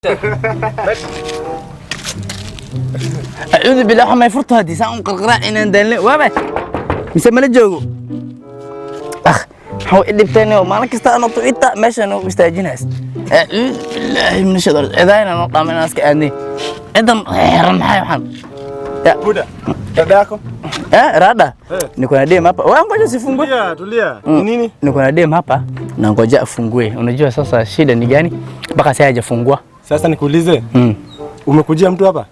أعوذ بالله ما يفرط هذه ساعة قرقرة إن ندلني وابا مسمى الجو أخ هو اللي بتاني وما أنا كستا أنا طويتا ماشي أنا مستأجين هاس أعوذ بالله من الشر إذا أنا نطلع من الناس كأني إذا حرام حي حرام يا بودا dadako rada niko na dem hapa wewe ngoja sifungue tulia nini niko na dem hapa na ngoja afungue unajua sasa shida ni gani mpaka sasa hajafungua sasa nikuulize umekujia mtu hapa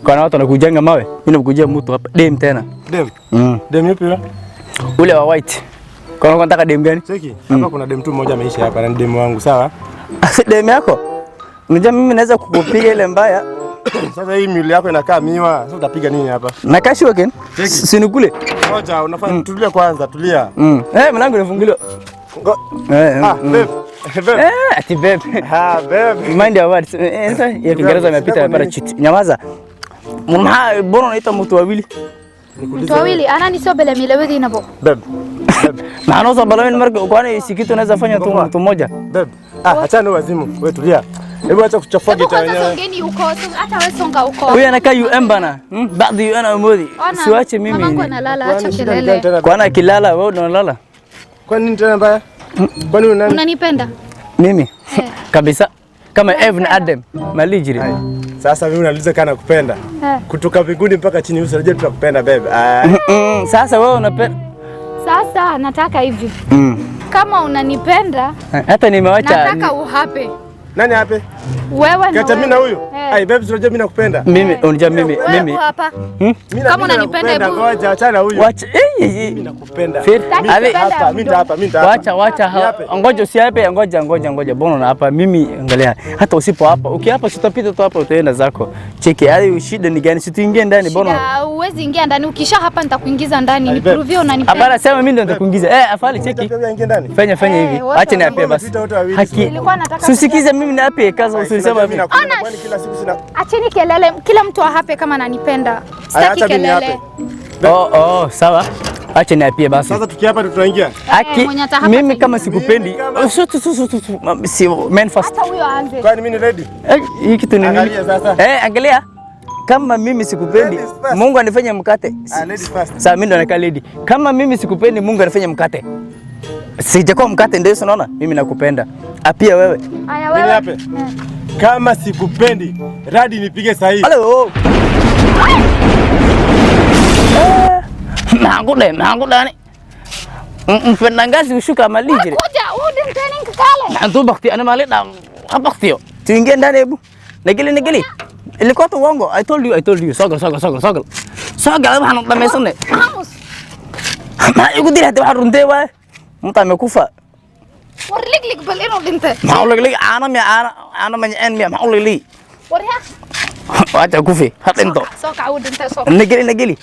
kwa watu wanakujanga mawe mimi nakujia mtu hapa dem tena dem dem yupi ule wa white kwa nataka dem gani cheki hapa kuna dem tu mmoja ameishi hapa na dem wangu sawa dem yako unajua mimi naweza kukupiga ile mbaya. Sasa hii miuli yako inakaa miwa. Sasa utapiga nini hapa? Na kashi again? Sinikule. Ngoja unafanya tulia kwanza, tulia. Mlango unafunguliwa. Babe. Ati babe. Babe. Mind your words. Sasa ya Kiingereza imepita parachuti. Nyamaza. Mbona unaita mtu wawili? Mtu wawili ananisobele milewezi inabo. Babe. Maana sasa balawini marka kwani sikitu unaweza fanya tu mtu mmoja. Babe. Achana wazimu. Wewe tulia. Hebu acha kuchafua gita wenyewe. Hebu songeni huko, hata wewe songa huko. Wewe anakaa UN bana. Baadhi UN amodi. Siwache mimi. Mamangu analala, acha kelele. Kwani akilala wewe unalala? Kwa nini tena mbaya? Kwani unanipenda? Mimi kabisa kama Eve na Adam malijiri. Sasa mimi unauliza kana kupenda. Kutoka mbinguni mpaka chini unajua tutakupenda bebe. Sasa wewe unapenda. Sasa nataka hivi. Kama unanipenda hata nimewacha nataka uhape. Nani hape? Wewe na mimi na huyo. Babe unajua mimi nakupenda. Mimi unajua mimi hapa. Kama unanipenda hebu ngoja achana huyo. Wacha mimi nakupenda. Mimi hapa. Wacha. Ngoja usiape, ngoja. Bono na hapa mimi angalia. Hata usipo hapa, ukiapa sitapita tu hapa utaenda zako. Cheki hadi shida ni gani? Situingie ndani bono. Huwezi ingia ndani. Ukisha hapa nitakuingiza ndani. Nipruvie unanipenda. Hapana sema mimi ndo nitakuingiza. Afali cheki. Fanya hivi. Acha niape basi. Haki. Usikize mimi niape kaza usilisema mimi. Kwani kila siku sina. Acheni kelele. Kila mtu ahape kama ananipenda. Sitaki kelele. Sawa. Acha niapie basi. Sasa tukiapa tutaingia. Mimi kama sikupendi. Si men first. Hata huyo aanze. Kwani mimi ni ready? Hii kitu ni angalia sasa. Angalia. Kama mimi sikupendi, Mungu anifanye mkate. Sasa mimi ndo nakaa lady. Kama mimi sikupendi, Mungu anifanye mkate. Sijakuwa mkate ndio unaona? Mimi nakupenda. Apia wewe. Aya wewe. Hape. Kama sikupendi, radi nipige sahihi. Hello. Mangu dani. Mpenda ngazi ushuka malijiri. Kuja, udin training kale. Antu bakti ana mali da baktio. Tuingie ndani hebu. Nagili. Ilikuwa tu uongo. I told you. Sogal. Sogal waxaan dhameysane. Hamus. Ma igu diray hada waxaan runtay waay. Inta ma kufa. War lig bal inuu dhintay. Ma lig ana ma yaan ma lig. War ya. Wacha kufi. Hadinto. Soo kaw dhintay soo. Nagili.